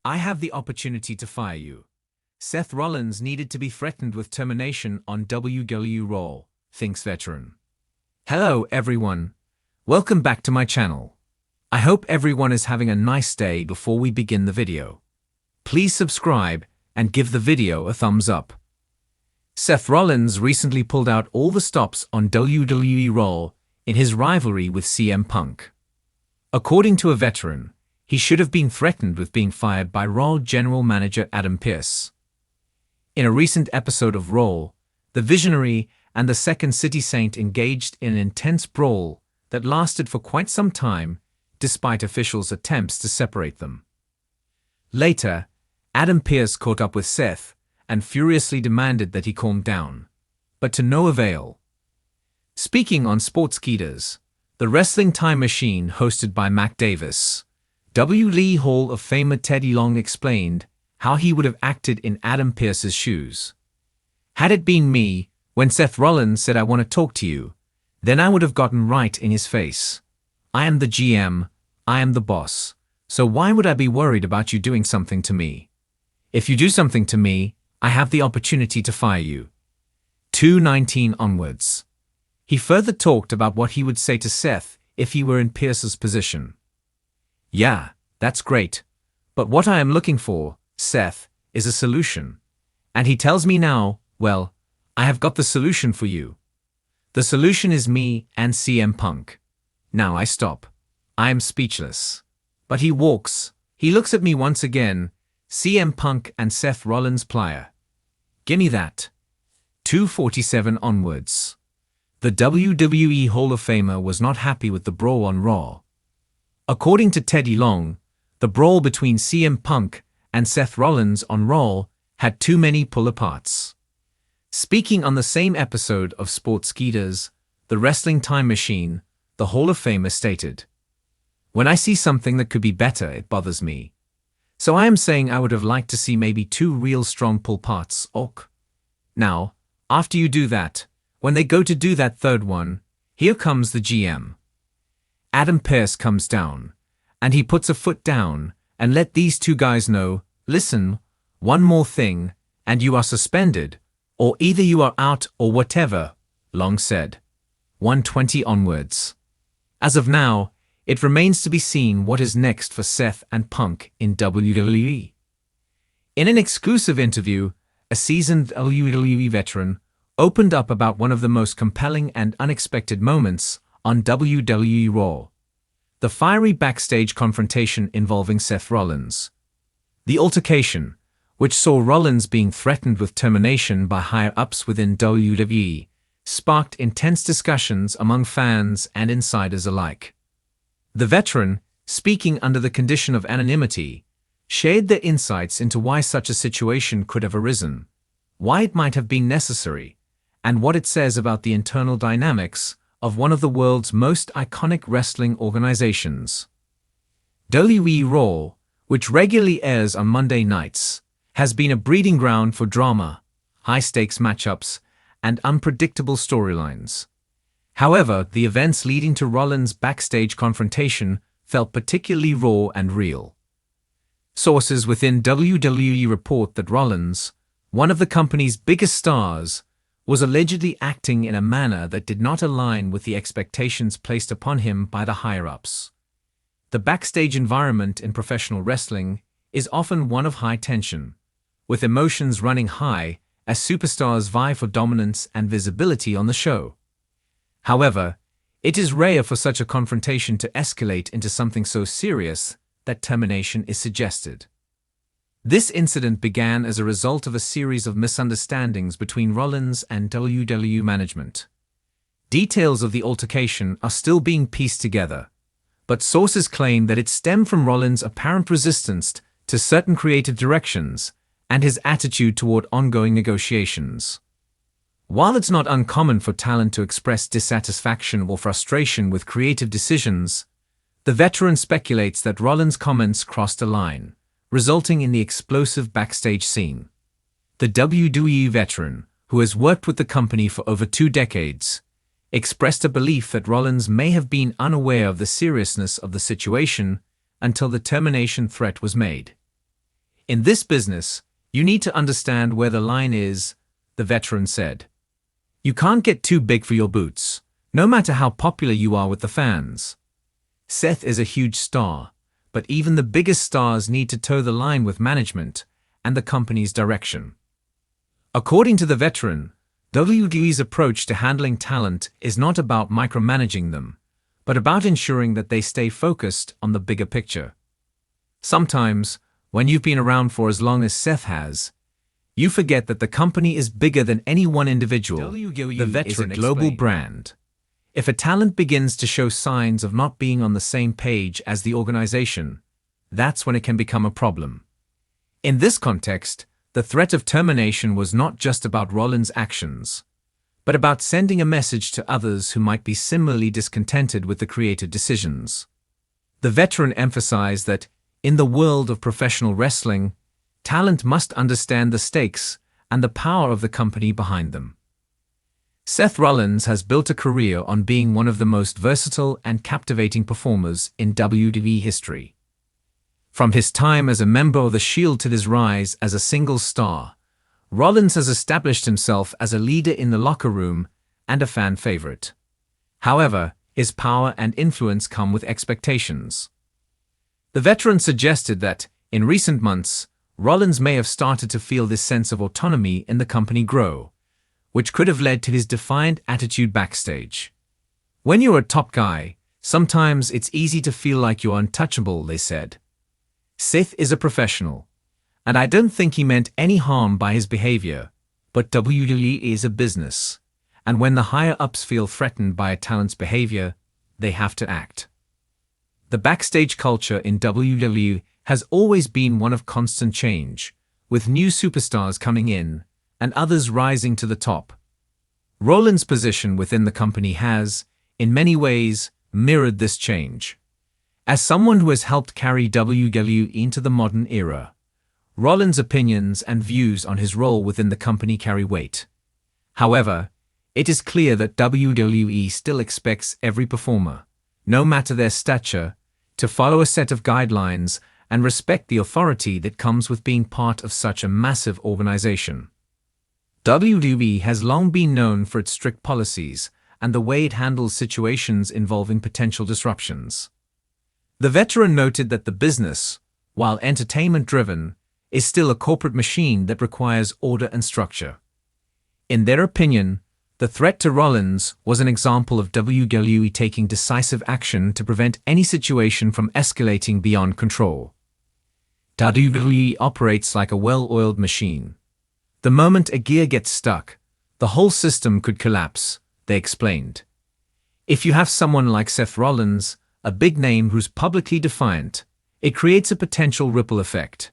I have the opportunity to fire you. Seth Rollins needed to be threatened with termination on WWE Raw, thinks veteran. Hello everyone. Welcome back to my channel. I hope everyone is having a nice day. Before we begin the video, please subscribe and give the video a thumbs up. Seth Rollins recently pulled out all the stops on WWE Raw in his rivalry with CM Punk. According to a veteran, he should have been threatened with being fired by Raw General Manager Adam Pearce. In a recent episode of Raw, the Visionary and the Second City Saint engaged in an intense brawl that lasted for quite some time, despite officials' attempts to separate them. Later, Adam Pearce caught up with Seth and furiously demanded that he calm down, but to no avail. Speaking on Sportskeeders, the Wrestling Time Machine hosted by Mac Davis, WWE Hall of Famer Teddy Long explained how he would have acted in Adam Pearce's shoes. Had it been me, when Seth Rollins said I want to talk to you, then I would have gotten right in his face. I am the GM, I am the boss, so why would I be worried about you doing something to me? If you do something to me, I have the opportunity to fire you. 2:19 onwards. He further talked about what he would say to Seth if he were in Pearce's position. Yeah, that's great. But what I am looking for, Seth, is a solution. And he tells me now, well, I have got the solution for you. The solution is me and CM Punk. Now I stop. I am speechless. But he walks. He looks at me once again. CM Punk and Seth Rollins plier. Gimme that. 2:47 onwards. The WWE Hall of Famer was not happy with the brawl on Raw. According to Teddy Long, the brawl between CM Punk and Seth Rollins on Raw had too many pull-aparts. Speaking on the same episode of Sportskeeders, the Wrestling Time Machine, the Hall of Famer stated, "When I see something that could be better, it bothers me. So I am saying I would have liked to see maybe two real strong pull-parts, ok? Now, after you do that, when they go to do that third one, here comes the GM. Adam Pearce comes down, and he puts a foot down and let these two guys know, listen, one more thing, and you are suspended, or either you are out or whatever," Long said. 1:20 onwards. As of now, it remains to be seen what is next for Seth and Punk in WWE. In an exclusive interview, a seasoned WWE veteran opened up about one of the most compelling and unexpected moments on WWE Raw: the fiery backstage confrontation involving Seth Rollins. The altercation, which saw Rollins being threatened with termination by higher-ups within WWE, sparked intense discussions among fans and insiders alike. The veteran, speaking under the condition of anonymity, shared their insights into why such a situation could have arisen, why it might have been necessary, and what it says about the internal dynamics of one of the world's most iconic wrestling organizations. WWE Raw, which regularly airs on Monday nights, has been a breeding ground for drama, high-stakes matchups, and unpredictable storylines. However, the events leading to Rollins' backstage confrontation felt particularly raw and real. Sources within WWE report that Rollins, one of the company's biggest stars, was allegedly acting in a manner that did not align with the expectations placed upon him by the higher-ups. The backstage environment in professional wrestling is often one of high tension, with emotions running high as superstars vie for dominance and visibility on the show. However, it is rare for such a confrontation to escalate into something so serious that termination is suggested. This incident began as a result of a series of misunderstandings between Rollins and WWE management. Details of the altercation are still being pieced together, but sources claim that it stemmed from Rollins' apparent resistance to certain creative directions and his attitude toward ongoing negotiations. While it's not uncommon for talent to express dissatisfaction or frustration with creative decisions, the veteran speculates that Rollins' comments crossed a line, resulting in the explosive backstage scene. The WWE veteran, who has worked with the company for over 2 decades, expressed a belief that Rollins may have been unaware of the seriousness of the situation until the termination threat was made. In this business, you need to understand where the line is, the veteran said. You can't get too big for your boots, no matter how popular you are with the fans. Seth is a huge star, but even the biggest stars need to toe the line with management and the company's direction. According to the veteran, WWE's approach to handling talent is not about micromanaging them, but about ensuring that they stay focused on the bigger picture. Sometimes, when you've been around for as long as Seth has, you forget that the company is bigger than any one individual. The veteran is a global brand. If a talent begins to show signs of not being on the same page as the organization, that's when it can become a problem. In this context, the threat of termination was not just about Rollins' actions, but about sending a message to others who might be similarly discontented with the creative decisions. The veteran emphasized that, in the world of professional wrestling, talent must understand the stakes and the power of the company behind them. Seth Rollins has built a career on being one of the most versatile and captivating performers in WWE history. From his time as a member of The Shield to his rise as a single star, Rollins has established himself as a leader in the locker room and a fan favorite. However, his power and influence come with expectations. The veteran suggested that, in recent months, Rollins may have started to feel this sense of autonomy in the company grow, which could have led to his defiant attitude backstage. When you're a top guy, sometimes it's easy to feel like you're untouchable, they said. Seth is a professional, and I don't think he meant any harm by his behavior, but WWE is a business, and when the higher-ups feel threatened by a talent's behavior, they have to act. The backstage culture in WWE has always been one of constant change, with new superstars coming in and others rising to the top. Rollins' position within the company has, in many ways, mirrored this change. As someone who has helped carry WWE into the modern era, Rollins' opinions and views on his role within the company carry weight. However, it is clear that WWE still expects every performer, no matter their stature, to follow a set of guidelines and respect the authority that comes with being part of such a massive organization. WWE has long been known for its strict policies and the way it handles situations involving potential disruptions. The veteran noted that the business, while entertainment-driven, is still a corporate machine that requires order and structure. In their opinion, the threat to Rollins was an example of WWE taking decisive action to prevent any situation from escalating beyond control. WWE operates like a well-oiled machine. The moment a gear gets stuck, the whole system could collapse, they explained. If you have someone like Seth Rollins, a big name who's publicly defiant, it creates a potential ripple effect.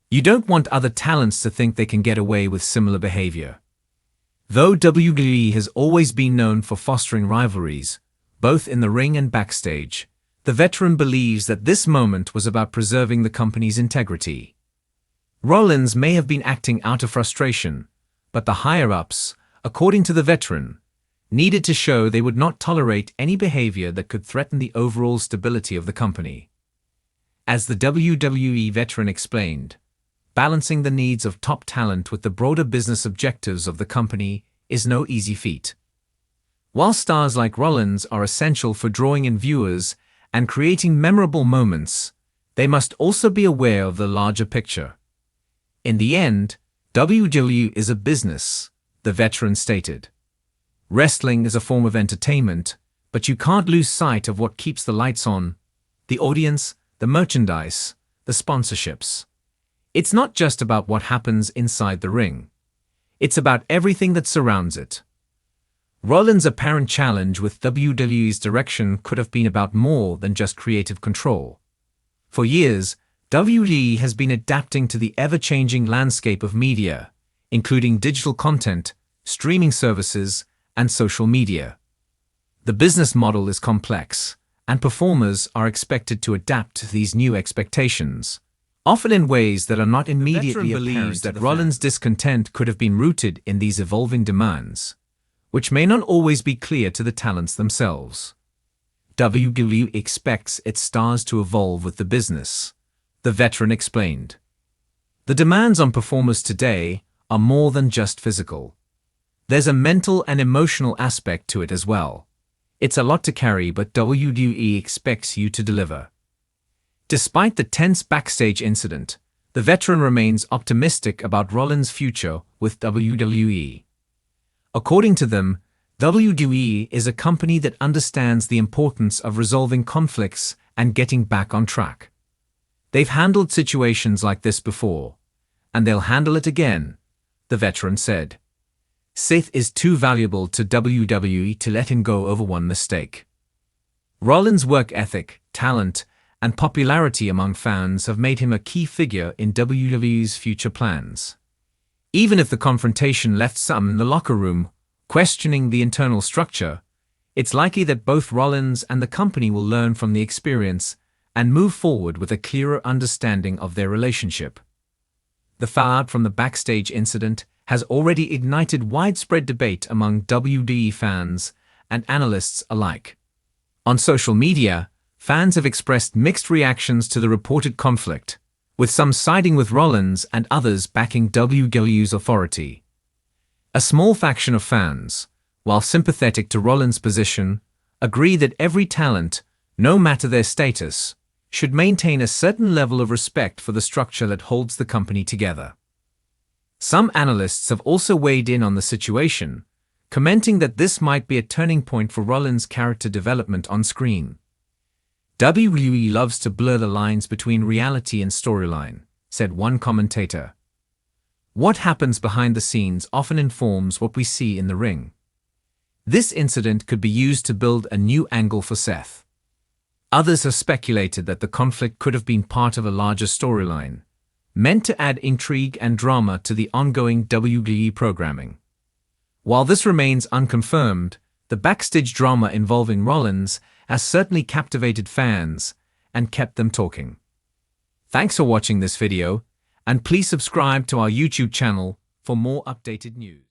You don't want other talents to think they can get away with similar behavior. Though WWE has always been known for fostering rivalries, both in the ring and backstage, the veteran believes that this moment was about preserving the company's integrity. Rollins may have been acting out of frustration, but the higher-ups, according to the veteran, needed to show they would not tolerate any behavior that could threaten the overall stability of the company. As the WWE veteran explained, balancing the needs of top talent with the broader business objectives of the company is no easy feat. While stars like Rollins are essential for drawing in viewers and creating memorable moments, they must also be aware of the larger picture. In the end, WWE is a business, the veteran stated. Wrestling is a form of entertainment, but you can't lose sight of what keeps the lights on: the audience, the merchandise, the sponsorships. It's not just about what happens inside the ring. It's about everything that surrounds it. Rollins' apparent challenge with WWE's direction could have been about more than just creative control. For years, WWE has been adapting to the ever-changing landscape of media, including digital content, streaming services, and social media. The business model is complex, and performers are expected to adapt to these new expectations, often in ways that are not immediately apparent. The veteran believes that Rollins' discontent could have been rooted in these evolving demands, which may not always be clear to the talents themselves. WWE expects its stars to evolve with the business, the veteran explained. The demands on performers today are more than just physical. There's a mental and emotional aspect to it as well. It's a lot to carry, but WWE expects you to deliver. Despite the tense backstage incident, the veteran remains optimistic about Rollins' future with WWE. According to them, WWE is a company that understands the importance of resolving conflicts and getting back on track. They've handled situations like this before, and they'll handle it again, the veteran said. Seth is too valuable to WWE to let him go over one mistake. Rollins' work ethic, talent, and popularity among fans have made him a key figure in WWE's future plans. Even if the confrontation left some in the locker room questioning the internal structure, it's likely that both Rollins and the company will learn from the experience and move forward with a clearer understanding of their relationship. The fallout from the backstage incident has already ignited widespread debate among WWE fans and analysts alike. On social media, fans have expressed mixed reactions to the reported conflict, with some siding with Rollins and others backing WWE's authority. A small faction of fans, while sympathetic to Rollins' position, agree that every talent, no matter their status, should maintain a certain level of respect for the structure that holds the company together. Some analysts have also weighed in on the situation, commenting that this might be a turning point for Rollins' character development on screen. WWE loves to blur the lines between reality and storyline, said one commentator. What happens behind the scenes often informs what we see in the ring. This incident could be used to build a new angle for Seth. Others have speculated that the conflict could have been part of a larger storyline, meant to add intrigue and drama to the ongoing WWE programming. While this remains unconfirmed, the backstage drama involving Rollins has certainly captivated fans and kept them talking. Thanks for watching this video, and please subscribe to our YouTube channel for more updated news.